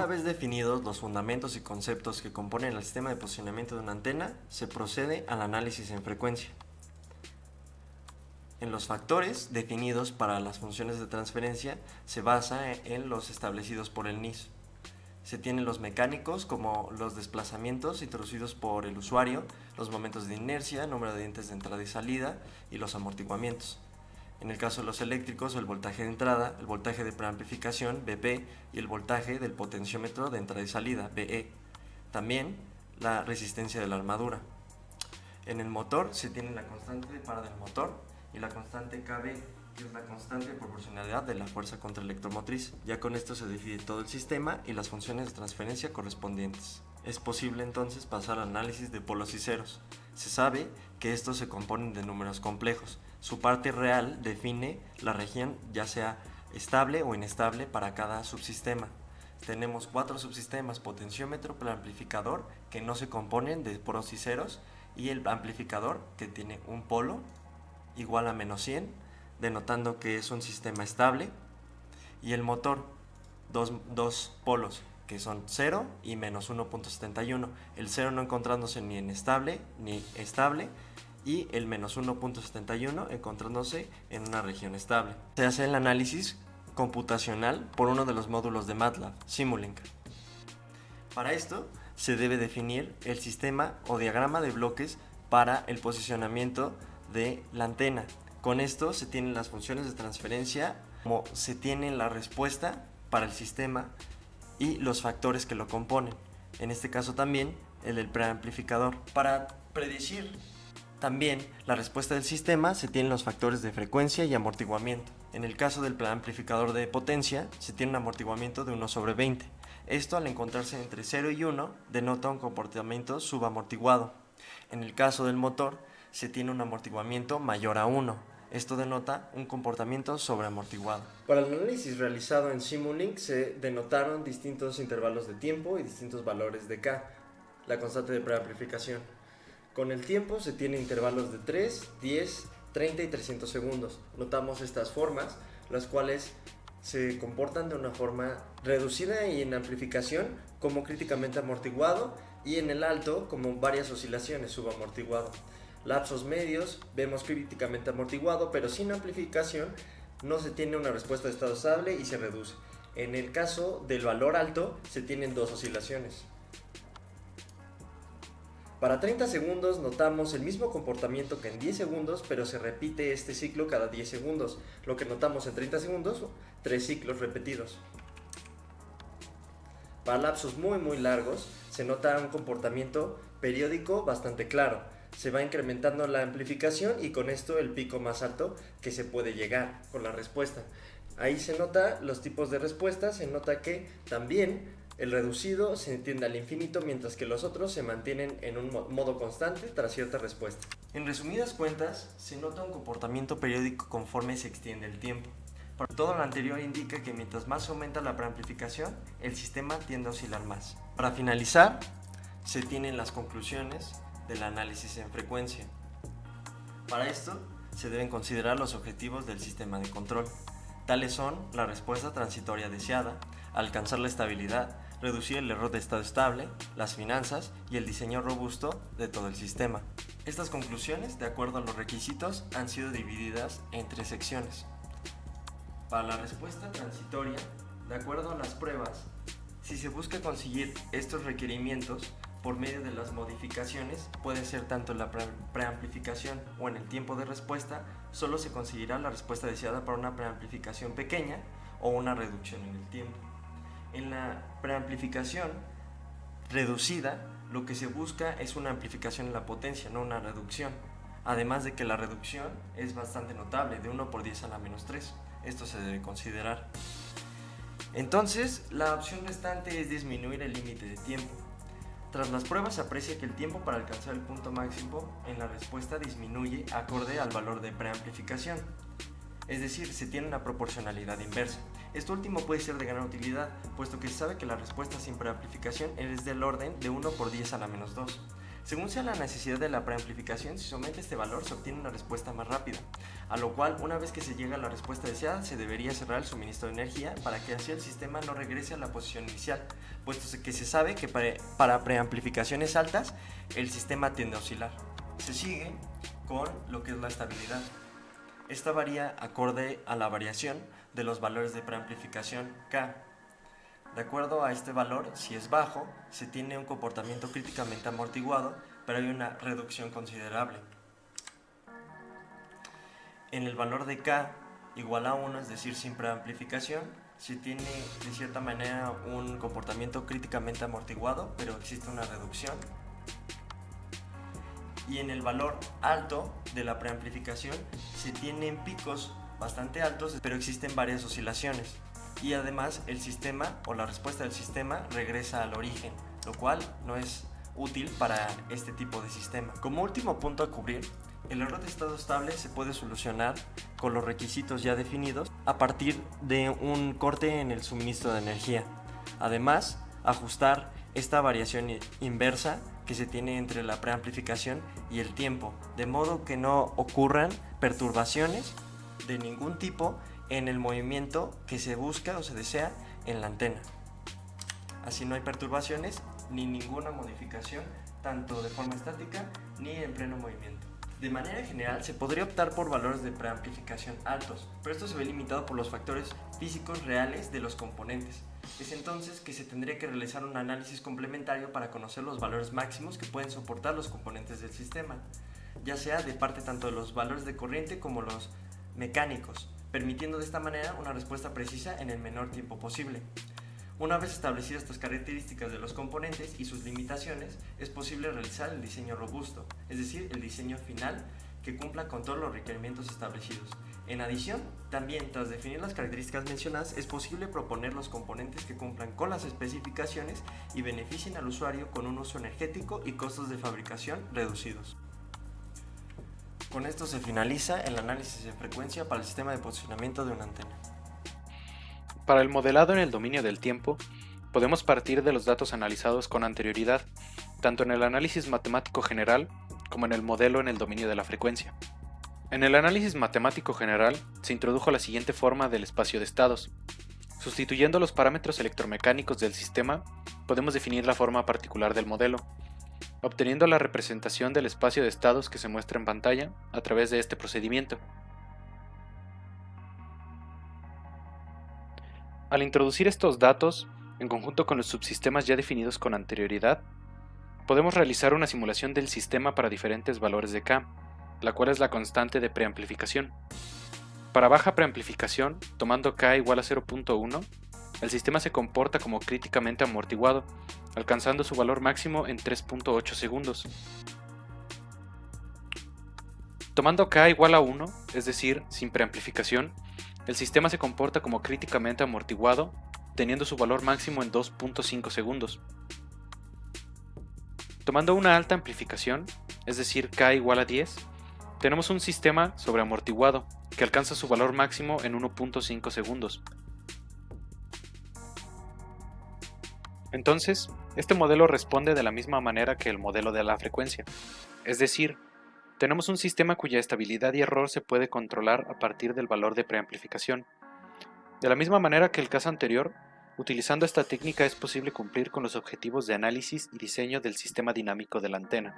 Una vez definidos los fundamentos y conceptos que componen el sistema de posicionamiento de una antena, se procede al análisis en frecuencia. En los factores definidos para las funciones de transferencia se basa en los establecidos por el NIS. Se tienen los mecánicos como los desplazamientos introducidos por el usuario, los momentos de inercia, número de dientes de entrada y salida y los amortiguamientos. En el caso de los eléctricos, el voltaje de entrada, el voltaje de preamplificación, Vp, y el voltaje del potenciómetro de entrada y salida, Ve. También la resistencia de la armadura. En el motor se tiene la constante de par del motor y la constante Kb, que es la constante de proporcionalidad de la fuerza contra electromotriz. Ya con esto se define todo el sistema y las funciones de transferencia correspondientes. Es posible entonces pasar al análisis de polos y ceros. Se sabe que estos se componen de números complejos. Su parte real define la región, ya sea estable o inestable para cada subsistema. Tenemos 4 subsistemas: potenciómetro, preamplificador, que no se componen de polos y ceros, y el amplificador, que tiene un polo igual a menos 100, denotando que es un sistema estable, y el motor, dos polos, que son 0 y menos 1.71, el 0 no encontrándose ni en estable ni estable, y el menos 1.71 encontrándose en una región estable. Se hace el análisis computacional por uno de los módulos de MATLAB, Simulink. Para esto se debe definir el sistema o diagrama de bloques para el posicionamiento de la antena. Con esto se tienen las funciones de transferencia, como se tiene la respuesta para el sistema y los factores que lo componen. En este caso también el del preamplificador. Para predecir también la respuesta del sistema se tienen los factores de frecuencia y amortiguamiento. En el caso del preamplificador de potencia se tiene un amortiguamiento de 1/20. Esto, al encontrarse entre 0 y 1, denota un comportamiento subamortiguado. En el caso del motor se tiene un amortiguamiento mayor a 1. Esto denota un comportamiento sobreamortiguado. Para el análisis realizado en Simulink se denotaron distintos intervalos de tiempo y distintos valores de K, la constante de preamplificación. Con el tiempo se tiene intervalos de 3, 10, 30 y 300 segundos. Notamos estas formas, las cuales se comportan de una forma reducida y en amplificación como críticamente amortiguado, y en el alto como varias oscilaciones subamortiguado. Lapsos medios vemos críticamente amortiguado, pero sin amplificación no se tiene una respuesta de estado estable y se reduce. En el caso del valor alto se tienen 2 oscilaciones. Para 30 segundos notamos el mismo comportamiento que en 10 segundos, pero se repite este ciclo cada 10 segundos. Lo que notamos en 30 segundos, 3 ciclos repetidos. Para lapsos muy largos se nota un comportamiento periódico bastante claro. Se va incrementando la amplificación y con esto el pico más alto que se puede llegar con la respuesta. Ahí se nota los tipos de respuestas, se nota que también el reducido se tiende al infinito, mientras que los otros se mantienen en un modo constante tras cierta respuesta. En resumidas cuentas, se nota un comportamiento periódico conforme se extiende el tiempo. Todo lo anterior indica que mientras más aumenta la preamplificación, el sistema tiende a oscilar más. Para finalizar, se tienen las conclusiones del análisis en frecuencia. Para esto, se deben considerar los objetivos del sistema de control. Tales son la respuesta transitoria deseada, alcanzar la estabilidad, reducir el error de estado estable, las finanzas y el diseño robusto de todo el sistema. Estas conclusiones, de acuerdo a los requisitos, han sido divididas en 3 secciones. Para la respuesta transitoria, de acuerdo a las pruebas, si se busca conseguir estos requerimientos por medio de las modificaciones, puede ser tanto en la preamplificación o en el tiempo de respuesta, solo se conseguirá la respuesta deseada para una preamplificación pequeña o una reducción en el tiempo. En la preamplificación reducida, lo que se busca es una amplificación en la potencia, no una reducción. Además de que la reducción es bastante notable, de 1/10 a la menos 3. Esto se debe considerar. Entonces, la opción restante es disminuir el límite de tiempo. Tras las pruebas se aprecia que el tiempo para alcanzar el punto máximo en la respuesta disminuye acorde al valor de preamplificación. Es decir, se tiene una proporcionalidad inversa. Esto último puede ser de gran utilidad, puesto que se sabe que la respuesta sin preamplificación es del orden de 1/10 a la menos 2. Según sea la necesidad de la preamplificación, si se aumenta este valor se obtiene una respuesta más rápida, a lo cual una vez que se llega a la respuesta deseada se debería cerrar el suministro de energía para que así el sistema no regrese a la posición inicial, puesto que se sabe que para preamplificaciones altas el sistema tiende a oscilar. Se sigue con lo que es la estabilidad. Esta varía acorde a la variación de los valores de preamplificación K. De acuerdo a este valor, si es bajo, se tiene un comportamiento críticamente amortiguado, pero hay una reducción considerable. En el valor de K igual a 1, es decir, sin preamplificación, se tiene de cierta manera un comportamiento críticamente amortiguado, pero existe una reducción. Y en el valor alto de la preamplificación se tienen picos bastante altos, pero existen varias oscilaciones. Y además el sistema o la respuesta del sistema regresa al origen, lo cual no es útil para este tipo de sistema. Como último punto a cubrir, el error de estado estable se puede solucionar con los requisitos ya definidos a partir de un corte en el suministro de energía. Además, ajustar esta variación inversa que se tiene entre la preamplificación y el tiempo, de modo que no ocurran perturbaciones de ningún tipo en el movimiento que se busca o se desea en la antena. Así no hay perturbaciones ni ninguna modificación, tanto de forma estática ni en pleno movimiento. De manera general, se podría optar por valores de preamplificación altos, pero esto se ve limitado por los factores físicos reales de los componentes. Es entonces que se tendría que realizar un análisis complementario para conocer los valores máximos que pueden soportar los componentes del sistema, ya sea de parte tanto de los valores de corriente como los mecánicos, permitiendo de esta manera una respuesta precisa en el menor tiempo posible. Una vez establecidas estas características de los componentes y sus limitaciones, es posible realizar el diseño robusto, es decir, el diseño final que cumpla con todos los requerimientos establecidos. En adición, también tras definir las características mencionadas, es posible proponer los componentes que cumplan con las especificaciones y beneficien al usuario con un uso energético y costos de fabricación reducidos. Con esto se finaliza el análisis de frecuencia para el sistema de posicionamiento de una antena. Para el modelado en el dominio del tiempo, podemos partir de los datos analizados con anterioridad, tanto en el análisis matemático general como en el modelo en el dominio de la frecuencia. En el análisis matemático general se introdujo la siguiente forma del espacio de estados. Sustituyendo los parámetros electromecánicos del sistema, podemos definir la forma particular del modelo, obteniendo la representación del espacio de estados que se muestra en pantalla a través de este procedimiento. Al introducir estos datos, en conjunto con los subsistemas ya definidos con anterioridad, podemos realizar una simulación del sistema para diferentes valores de K, la cual es la constante de preamplificación. Para baja preamplificación, tomando K igual a 0.1, el sistema se comporta como críticamente amortiguado, alcanzando su valor máximo en 3.8 segundos. Tomando K igual a 1, es decir, sin preamplificación, el sistema se comporta como críticamente amortiguado, teniendo su valor máximo en 2.5 segundos. Tomando una alta amplificación, es decir, K igual a 10, tenemos un sistema sobreamortiguado, que alcanza su valor máximo en 1.5 segundos. Entonces, este modelo responde de la misma manera que el modelo de la frecuencia, es decir, tenemos un sistema cuya estabilidad y error se puede controlar a partir del valor de preamplificación. De la misma manera que el caso anterior, utilizando esta técnica es posible cumplir con los objetivos de análisis y diseño del sistema dinámico de la antena.